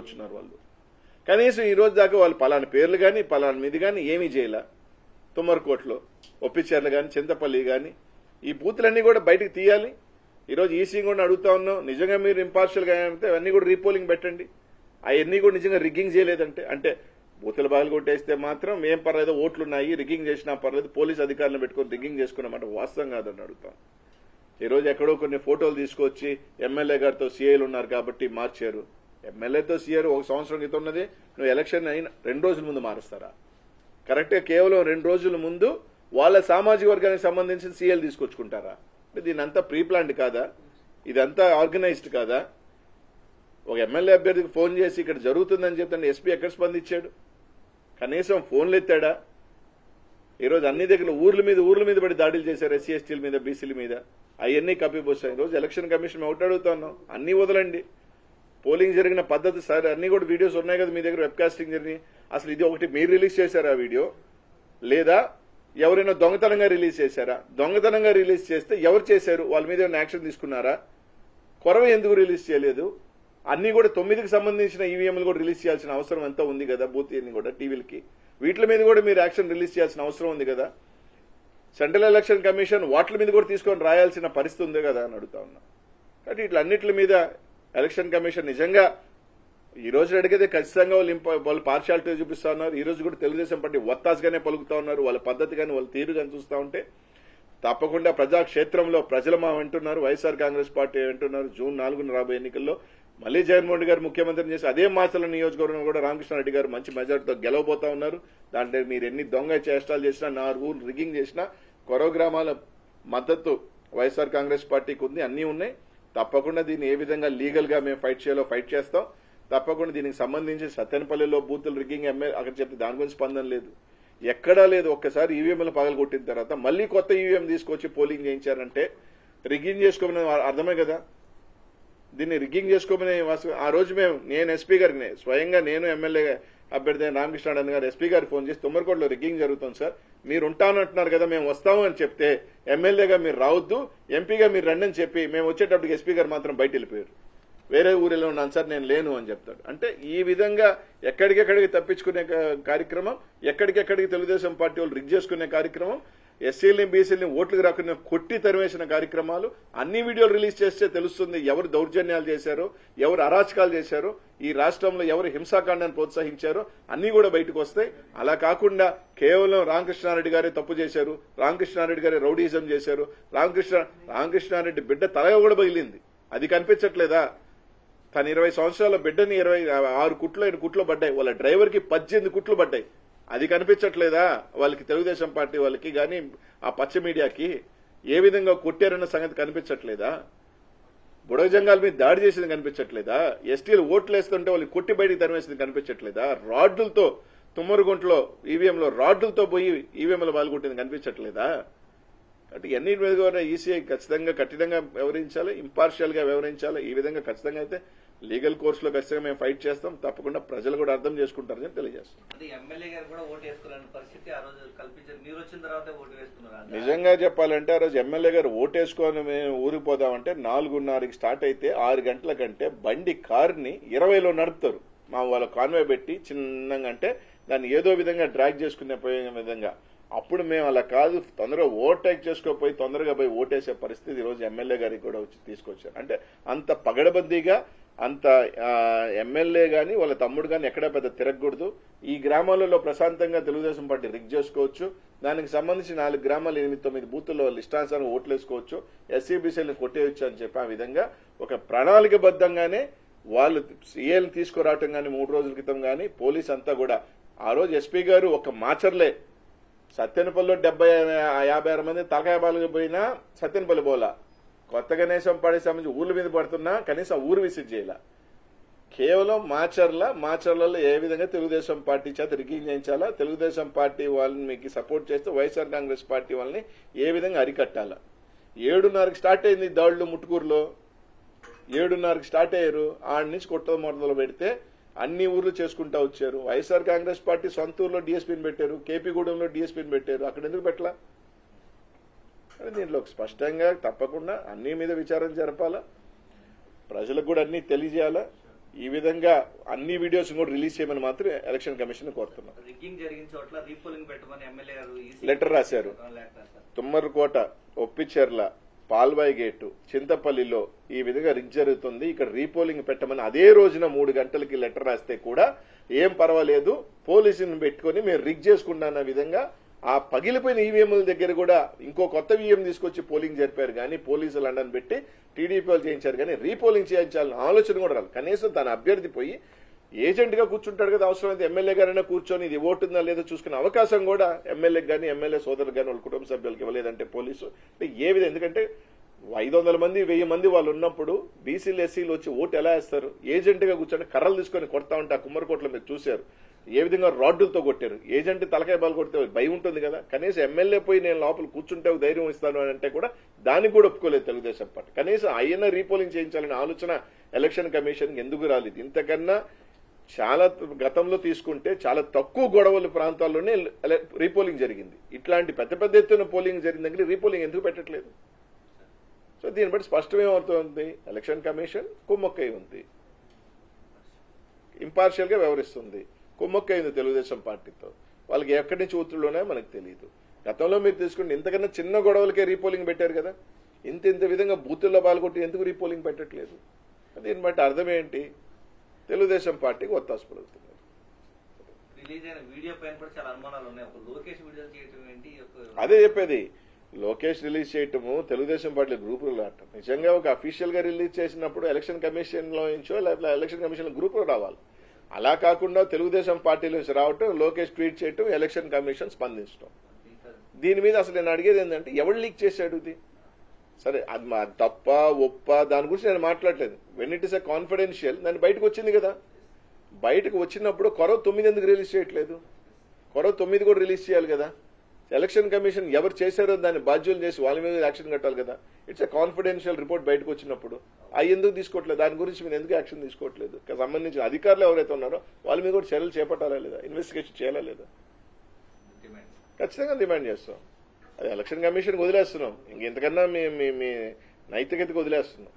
కూర్చున్నారు వాళ్ళు. కనీసం ఈ రోజు దాకా వాళ్ళు పలానా పేర్లు కానీ పలానా మీద కానీ ఏమీ చేయలే. తుమ్మరకోటలో ఒప్పిచేర్లు కానీ చింతపల్లి కానీ ఈ బూతులన్నీ కూడా బయటకు తీయాలి. ఈరోజు ఈసీ కూడా అడుగుతా ఉన్నాం, నిజంగా మీరు ఇంపార్షియల్గా అయితే అవన్నీ కూడా రీపోలింగ్ పెట్టండి. అవన్నీ కూడా నిజంగా రిగ్గింగ్ చేయలేదంటే, అంటే బూతులు బాగా కొట్టేస్తే మాత్రం ఏం పర్లేదు, ఓట్లున్నాయి, రిగ్గింగ్ చేసినా పర్లేదు, పోలీస్ అధికారులను పెట్టుకుని రిగ్గింగ్ చేసుకున్నామంటే వాస్తవం కాదని అడుగుతాం. ఈరోజు ఎక్కడో కొన్ని ఫోటోలు తీసుకొచ్చి ఎమ్మెల్యే గారితో సీఐలు ఉన్నారు కాబట్టి మార్చారు. ఎమ్మెల్యేతో సీఆర్ 1 సంవత్సరం క్రితం ఉన్నది, నువ్వు ఎలక్షన్ అయిన 2 రోజుల ముందు మారుస్తారా? కరెక్ట్గా కేవలం 2 రోజుల ముందు వాళ్ళ సామాజిక వర్గానికి సంబంధించిన సీఎల్ తీసుకొచ్చుకుంటారా? దీని అంతా ప్రీ ప్లాన్డ్ కాదా? ఇదంతా ఆర్గనైజ్డ్ కాదా? ఒక ఎమ్మెల్యే అభ్యర్థికి ఫోన్ చేసి ఇక్కడ జరుగుతుందని చెప్తాను, ఎస్పీ ఎక్కడ స్పందించాడు? కనీసం ఫోన్లు ఎత్తాడా? ఈరోజు అన్ని దగ్గర ఊర్ల మీద పడి దాడులు చేశారు, ఎస్సీ ఎస్టీల మీద, బీసీల మీద. అవన్నీ కప్పిపోసాయి. ఈరోజు ఎలక్షన్ కమిషన్ ఒకటి అడుగుతున్నాం, అన్ని వదలండి. పోలింగ్ జరిగిన పద్ధతి సార్ అన్ని కూడా వీడియోస్ ఉన్నాయి కదా మీ దగ్గర, వెబ్కాస్టింగ్ జరిగి. అసలు ఇది ఒకటి మీరు రిలీజ్ చేశారా వీడియో, లేదా ఎవరైనా దొంగతనంగా రిలీజ్ చేశారా? దొంగతనంగా రిలీజ్ చేస్తే ఎవరు చేశారు, వాళ్ళ మీద ఏమైనా యాక్షన్ తీసుకున్నారా? కొరవ ఎందుకు రిలీజ్ చేయలేదు? అన్ని కూడా 9కి సంబంధించిన ఈవీఎంలు కూడా రిలీజ్ చేయాల్సిన అవసరం ఎంత ఉంది కదా, బూత్ అన్ని కూడా టీవీలకి, వీటి మీద కూడా మీరు యాక్షన్ రిలీజ్ చేయాల్సిన అవసరం ఉంది కదా. సెంట్రల్ ఎలక్షన్ కమిషన్ వాటి మీద కూడా తీసుకొని రాయాల్సిన పరిస్థితి ఉంది కదా అని అడుగుతా ఉన్నా. కాబట్టి ఇట్లన్నిటి మీద ఎలక్షన్ కమిషన్ నిజంగా ఈ రోజు అడిగితే ఖచ్చితంగా వాళ్ళు పార్షాలిటీ చూపిస్తా ఉన్నారు. ఈ రోజు కూడా తెలుగుదేశం పార్టీ ఒత్తాసుగానే పలుకుతా ఉన్నారు. వాళ్ళ పద్ధతి కానీ వాళ్ళ తీరు కానీ చూస్తూ ఉంటే తప్పకుండా ప్రజాక్షేత్రంలో ప్రజలు మా వింటున్నారు, వైఎస్ఆర్ కాంగ్రెస్ పార్టీ వింటున్నారు. జూన్ 4న రాబోయే ఎన్నికల్లో మళ్లీ జగన్మోహన్ రెడ్డి గారు ముఖ్యమంత్రిని చేసి అదే మాచర్ల నియోజకవర్గం కూడా రామకృష్ణారెడ్డి గారు మంచి మెజార్టీతో గెలవబోతా ఉన్నారు. దాంట్లో మీరు ఎన్ని దొంగ చేష్టాలు చేసినా, 4 ఊర్లు రిగ్గింగ్ చేసినా, కొరవ గ్రామాల మద్దతు వైఎస్ఆర్ కాంగ్రెస్ పార్టీకి ఉంది, అన్నీ ఉన్నాయి. తప్పకుండా దీన్ని ఏ విధంగా లీగల్ గా మేము ఫైట్ చేయాలో ఫైట్ చేస్తాం. తప్పకుండా దీనికి సంబంధించి సత్తెనపల్లిలో బూతులు రిగ్గింగ్ అక్కడ చెప్తే దాని గురించి స్పందన లేదు, ఎక్కడా లేదు. ఒక్కసారి ఈవీఎంలు పగలగొట్టిన తర్వాత మళ్లీ కొత్త ఈవీఎం తీసుకొచ్చి పోలింగ్ చేయించారంటే రిగ్గింగ్ చేసుకోమని అర్థమే కదా. దీన్ని రిగ్గింగ్ చేసుకోమని ఆ రోజు నేను ఎస్పీ గారికి స్వయంగా నేను ఎమ్మెల్యే అభ్యర్థి రామకృష్ణారెడ్డి గారు ఎస్పీ గారికి ఫోన్ చేసి తుమ్మరకోటలో రిగ్గింగ్ జరుగుతుంది సార్, మీరు ఉంటానంటున్నారు కదా, మేము వస్తాము అని చెప్తే ఎమ్మెల్యేగా మీరు రావద్దు, ఎంపీగా మీరు రండి అని చెప్పి మేము వచ్చేటప్పటికి ఎస్పీ గారు మాత్రం బయట వెళ్ళిపోయారు. వేరే ఊరిలో ఉన్నాను సార్, నేను లేను అని చెప్తాడు. అంటే ఈ విధంగా ఎక్కడికెక్కడికి తప్పించుకునే కార్యక్రమం, ఎక్కడికెక్కడికి తెలుగుదేశం పార్టీ వాళ్ళు రిగ్ చేసుకునే కార్యక్రమం, ఎస్సీలని బీసీలని ఓట్లకు రాకుండా కొట్టి తరివేసిన కార్యక్రమాలు అన్ని వీడియోలు రిలీజ్ చేస్తే తెలుస్తుంది ఎవరు దౌర్జన్యాలు చేశారో, ఎవరు అరాచకాలు చేశారో, ఈ రాష్ట్రంలో ఎవరు హింసాకాండాన్ని ప్రోత్సహించారో అన్ని కూడా బయటకు వస్తాయి. అలా కాకుండా కేవలం రామకృష్ణారెడ్డి గారే తప్పు చేశారు, రామకృష్ణారెడ్డి గారే రౌడీజం చేశారు, రామకృష్ణారెడ్డి బిడ్డ తలగా కూడా పగిలింది, అది కనిపించట్లేదా? తన 20 సంవత్సరాల బిడ్డని 26 కుట్లు 5 కుట్లు పడ్డాయి, వాళ్ళ డ్రైవర్ కి 18 కుట్లు పడ్డాయి, అది కనిపించట్లేదా? వాళ్ళకి తెలుగుదేశం పార్టీ వాళ్ళకి గాని ఆ పచ్చ మీడియాకి ఏ విధంగా కొట్టారన్న సంగతి కనిపించట్లేదా? బుడగజంగాల మీద దాడి చేసింది కనిపించట్లేదా? ఎస్టీలు ఓట్లు వేస్తుంటే వాళ్ళు కొట్టి బయటికి తరిమేసింది కనిపించట్లేదా? రాడ్లతో తుమ్మరుగుంటలో ఈవీఎంలో రాడ్లతో పోయి ఈవీఎంలో పాల్గొట్టింది కనిపించట్లేదా? అంటే ఎన్నిటి మీద కూడా ఈసీఐ ఖచ్చితంగా కఠినంగా వ్యవహరించాలి, ఇంపార్షియల్ గా వ్యవహరించాలి. ఈ విధంగా ఖచ్చితంగా అయితే లీగల్ కోర్సులో ఖచ్చితంగా మేము ఫైట్ చేస్తాం. తప్పకుండా ప్రజలు కూడా అర్థం చేసుకుంటారని తెలియజేస్తాం. నిజంగా చెప్పాలంటే ఆ రోజు ఎమ్మెల్యే గారు ఓటేసుకొని మేము ఊరికి పోదామంటే 4:30కి స్టార్ట్ అయితే 6 గంటల కంటే బండి కారుని 20లో నడుపుతారు. మా వాళ్ళ కాన్వే పెట్టి చిన్నగా, అంటే దాన్ని ఏదో విధంగా డ్రాగ్ చేసుకునే పోయే విధంగా. అప్పుడు మేము అలా కాదు, తొందరగా ఓవర్టేక్ చేసుకోపోయి తొందరగా పోయి ఓటేసే పరిస్థితి ఈ రోజు ఎమ్మెల్యే గారికి కూడా వచ్చి తీసుకొచ్చారు. అంటే అంత పగడబందీగా, అంత ఎమ్మెల్యే గాని వాళ్ళ తమ్ముడు గాని ఎక్కడా పెద్ద తిరగకూడదు. ఈ గ్రామాలలో ప్రశాంతంగా తెలుగుదేశం పార్టీ రిగ్ చేసుకోవచ్చు. దానికి సంబంధించి 4 గ్రామాలు 8-9 బూతుల్లో వాళ్ళు ఇష్టానుసారం ఓట్లు వేసుకోవచ్చు, ఎస్సీబీసీలను కొట్టేయచ్చు అని చెప్పి ఆ విధంగా ఒక ప్రణాళికబద్ధంగానే వాళ్ళు సీఏలను తీసుకురావటం గానీ 3 రోజుల క్రితం గానీ పోలీస్ అంతా కూడా ఆ రోజు ఎస్పీ గారు ఒక మాచర్లే సత్తెనపల్లిలో 50-56 మంది తలకాయ బాలుగా పోయినా సత్తెనపల్లి పోలా, కొత్త గణేశం పాడే సంబంధించి ఊర్ల మీద పడుతున్నా కనీసం ఊరు విసిట్ చేయాల. కేవలం మాచర్లలో ఏ విధంగా తెలుగుదేశం పార్టీ చేత రిగ్గింగ్ చేయించాలా, తెలుగుదేశం పార్టీ వాళ్ళని మీకు సపోర్ట్ చేస్తూ వైఎస్ఆర్ కాంగ్రెస్ పార్టీ వాళ్ళని ఏ విధంగా అరికట్టాలా. 7:30కి స్టార్ట్ అయింది దాడులు ముట్టుకూరులో, 7:30కి స్టార్ట్ అయ్యారు. ఆడి నుంచి కొత్త మొదలు పెడితే అన్ని ఊర్లు చేసుకుంటా వచ్చారు. వైఎస్ఆర్ కాంగ్రెస్ పార్టీ సొంత ఊర్లో డీఎస్పీని పెట్టారు, కేపీగూడెంలో డీఎస్పీని పెట్టారు, అక్కడ ఎందుకు పెట్టలా? దీంట్లో స్పష్టంగా తప్పకుండా అన్ని మీద విచారణ జరపాలా, ప్రజలకు కూడా అన్ని తెలియజేయాలా. ఈ విధంగా అన్ని వీడియోస్ కూడా రిలీజ్ చేయమని మాత్రం ఎలక్షన్ కమిషన్ కోరుతున్నాం. రిగ్గింగ్ జరిగిన చోట్ల రీపోలింగ్ పెట్టమని ఎమ్మెల్యే గారు లెటర్ రాశారు. తుమ్మరకోట, ఒప్పిచెర్ల, పాల్వాయి గేటు, చింతపల్లిలో ఈ విధంగా రిగ్ జరుగుతుంది, ఇక్కడ రీపోలింగ్ పెట్టమని అదే రోజున 3 గంటలకి లెటర్ రాస్తే కూడా ఏం పర్వాలేదు, పోలీసుని పెట్టుకుని మేము రిగ్ చేసుకుంటున్న విధంగా ఆ పగిలిపోయిన ఈవీఎంల దగ్గర కూడా ఇంకో కొత్త ఈవీఎం తీసుకొచ్చి పోలింగ్ జరిపారు కానీ పోలీసులు అండని పెట్టి టీడీపీ వాళ్ళు చేయించారు కానీ రీపోలింగ్ చేయించాలని ఆలోచన కూడా రాదు. కనీసం తన అభ్యర్థి పోయి ఏజెంట్ గా కూర్చుంటాడు కదా, అవసరమైతే ఎమ్మెల్యే గారైనా కూర్చొని ఇది ఓటుందా లేదో చూసుకునే అవకాశం కూడా ఎమ్మెల్యేకి కానీ ఎమ్మెల్యే సోదరులు కానీ వాళ్ళ కుటుంబ సభ్యులకి ఇవ్వలేదంటే పోలీసు ఏ విధంగా, ఎందుకంటే 500 మంది 1000 మంది వాళ్ళు ఉన్నప్పుడు బీసీలు ఎస్సీలు వచ్చి ఓటు ఎలా వేస్తారు? ఏజెంట్ గా కూర్చొని కర్రలు తీసుకొని కొడతా ఉంటే ఆ కుమ్మరికోట్లో మీరు చూశారు ఏ విధంగా రాడ్డులతో కొట్టారు. ఏజెంట్ తలకాయ బాలు కొడితే భయం ఉంటుంది కదా, కనీసం ఎమ్మెల్యే పోయి నేను లోపల కూర్చుంటే ధైర్యం ఇస్తాను అని అంటే కూడా దానికి కూడా ఒప్పుకోలేదు తెలుగుదేశం పార్టీ. కనీసం అయినా రీపోలింగ్ చేయించాలనే ఆలోచన ఎలక్షన్ కమిషన్ ఎందుకు రాలేదు? ఇంతకన్నా చాలా గతంలో తీసుకుంటే చాలా తక్కువ గొడవల ప్రాంతాల్లోనే రీపోలింగ్ జరిగింది. ఇట్లాంటి పెద్ద పెద్ద ఎత్తున పోలింగ్ జరిగిన దగ్గర రీపోలింగ్ ఎందుకు పెట్టట్లేదు? సో దీన్ని బట్టి స్పష్టమేమవుతుంది, ఎలక్షన్ కమిషన్ కుమ్మక్కై ఉంది, ఇంపార్షియల్ గా వ్యవహరిస్తుంది, కుమ్మక్కై ఉంది తెలుగుదేశం పార్టీతో. వాళ్ళకి ఎక్కడి నుంచి ఒత్తిడిలోనే మనకు తెలియదు. గతంలో మీరు తీసుకుంటే ఇంతకన్నా చిన్న గొడవలకే రీపోలింగ్ పెట్టారు కదా, ఇంత విధంగా బూతుల్లో పాల్గొట్టి ఎందుకు రీపోలింగ్ పెట్టట్లేదు? దీన్ని బట్టి అర్థం ఏంటి? తెలుగుదేశం పార్టీకి ఒత్తాసు పలుకుతున్నారు. అదే చెప్పేది, లోకేష్ రిలీజ్ చేయటము తెలుగుదేశం పార్టీ గ్రూపులు ఆడటం. నిజంగా ఒక అఫీషియల్ గా రిలీజ్ చేసినప్పుడు ఎలక్షన్ కమిషన్ లో నుంచో లేకపోతే ఎలక్షన్ కమిషన్ గ్రూపులో రావాలి. అలా కాకుండా తెలుగుదేశం పార్టీ నుంచి రావటం, లోకేష్ ట్వీట్ చేయటం, ఎలక్షన్ కమిషన్ స్పందించడం. దీని మీద అసలు నేను అడిగేది ఏంటంటే ఎవరు లీక్ చేశాడు ఇది? సరే అది మా తప్ప ఒప్ప దాని గురించి నేను మాట్లాడలేదు. When it is a confidential దాన్ని బయటకు వచ్చింది కదా, బయటకు వచ్చినప్పుడు కొరవ 9 ఎందుకు రిలీజ్ చేయట్లేదు? కొరవ 9 కూడా రిలీజ్ చేయాలి కదా. ఎలక్షన్ కమిషన్ ఎవరు చేశారో దాన్ని బాధ్యులు చేసి వాళ్ళ మీద యాక్షన్ కట్టాలి కదా. ఇట్స్ ఎ కాన్ఫిడెన్షియల్ రిపోర్ట్ బయటకు వచ్చినప్పుడు అవి ఎందుకు తీసుకోవట్లేదు? దాని గురించి మీరు ఎందుకు యాక్షన్ తీసుకోవట్లేదు? సంబంధించిన అధికారులు ఎవరైతే ఉన్నారో వాళ్ళ మీద కూడా చర్యలు చేపట్టాలా లేదా, ఇన్వెస్టిగేషన్ చేయాలా లేదా? ఖచ్చితంగా డిమాండ్ చేస్తాం. అది ఎలక్షన్ కమిషన్కి వదిలేస్తున్నాం, ఇంకెంతకన్నా మీ నైతికతకు వదిలేస్తున్నాం.